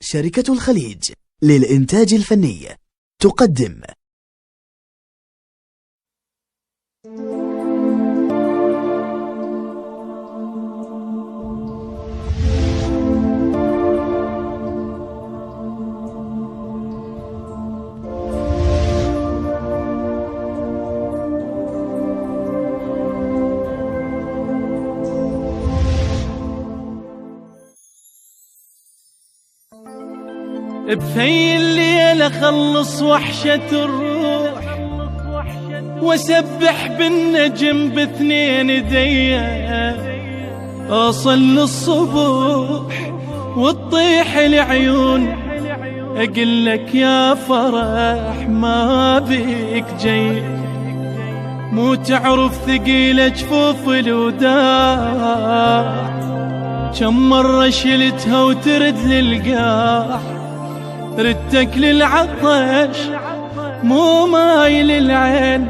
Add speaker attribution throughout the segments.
Speaker 1: شركة الخليج للإنتاج الفني تقدم
Speaker 2: بثي الليل أخلص وحشة الروح وأسبح بالنجم باثنين ايديا، أوصل للصبح وتطيح العيون أقول لك يا فرح ما بيك جاي، مو تعرف ثقيل جفوف الوداع، كم مرة شلتها وترد للقاع، ردتك للعطش مو مايل العين،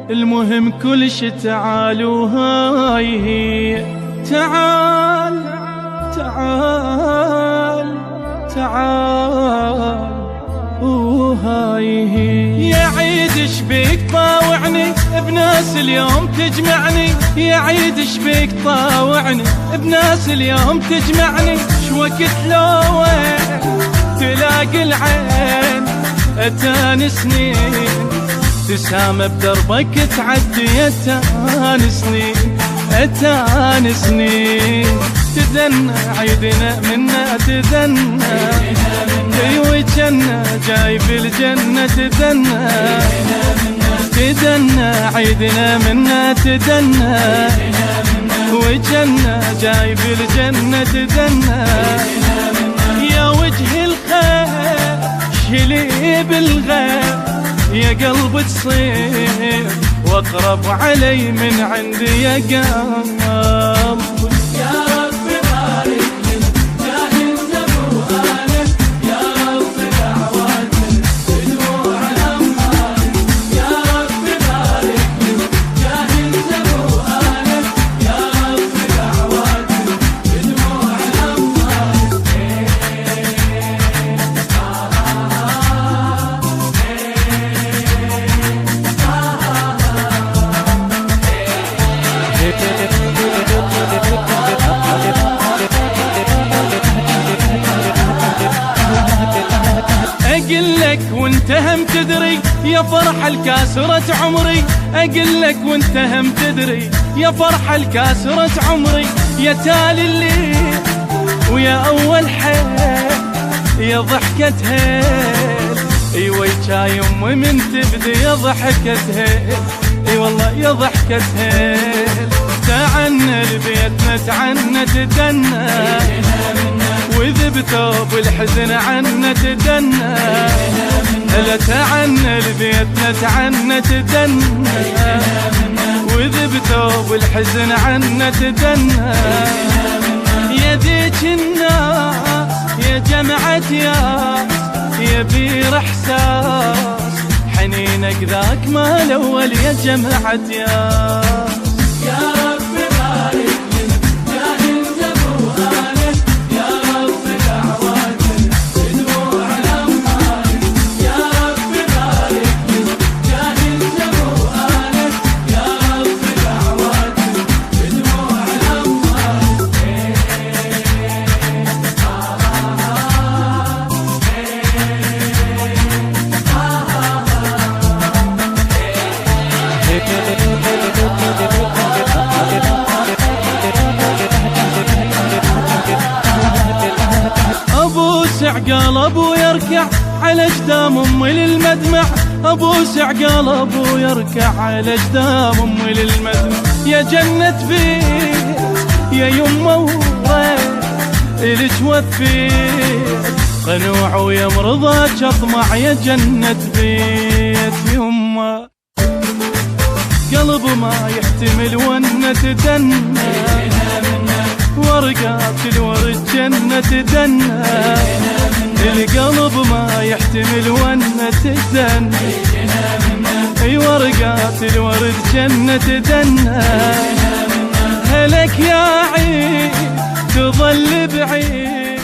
Speaker 2: المهم كل شي تعال وهاي هي، تعال تعال تعال وهاي هي. يا عيد شبيك طاوعني بناس اليوم تجمعني، يا عيد شبيك طاوعني بناس اليوم تجمعني، شوقت لو وين تلاقي العين أتان سنين، تسامى بدربك تعدي أتان سنين، أتان سنين، تدنى عيدنا منا تدنى، ايوه جنة جاي في الجنة تدنى، تدنى عيدنا منا تدنى، وجنة جاي في الجنة تدنى، يا وجه الخير شلي بالغير، يا قلب تصير واقرب علي من عندي يا قلب، يا رب بارك لي جاهز نبوءنا، يا رب دعواتنا بدموع الأموال، يا رب بارك لي جاهز نبوءنا، يا رب دعواتنا بدموع الأموال. أقول لك وانت هم تدري يا فرحة الكاسرة عمري، أقول لك وانت هم تدري يا فرحة الكاسرة عمري، يا تالي الليل ويا أول حيل يا ضحكة هيل، ايوه يا يمي من تبدي يا ضحكة هيل، اي والله يا ضحكة هيل، تعنا لبيتنا تعنا تدنى، وإذ بثوب الحزن عنا تدنى، هلا تعنا لبيتنا تعنا تدنى، وإذ بثوب الحزن عنا تدنى، يا ذيك الناس يا جمعة يا بير احساس، حنينك ذاك ما الاول يا جمعة يا رب بارك لنا جاهز نبوءنا، يا رب دعواتنا بدموع الأموال، يا رب بارك لنا جاهز نبوءنا، يا رب دعواتنا بدموع الأموال. قال ابو يركع على جدام امي للمدمع، ابو قال ابو يركع على جدام امي للمدمع، يا جنة بيت يا يمه وين اللي توفيت، قنوع ويا مرضاك اطمع يا جنة بيت يمه، قلب ما يحتمل ون تدنى، ورقات الورد جنة تدنى، القلب ما يحتمل ون تدنى، اي ورقات الورد جنة تدنى، هلك يا عيد تظل بعيد.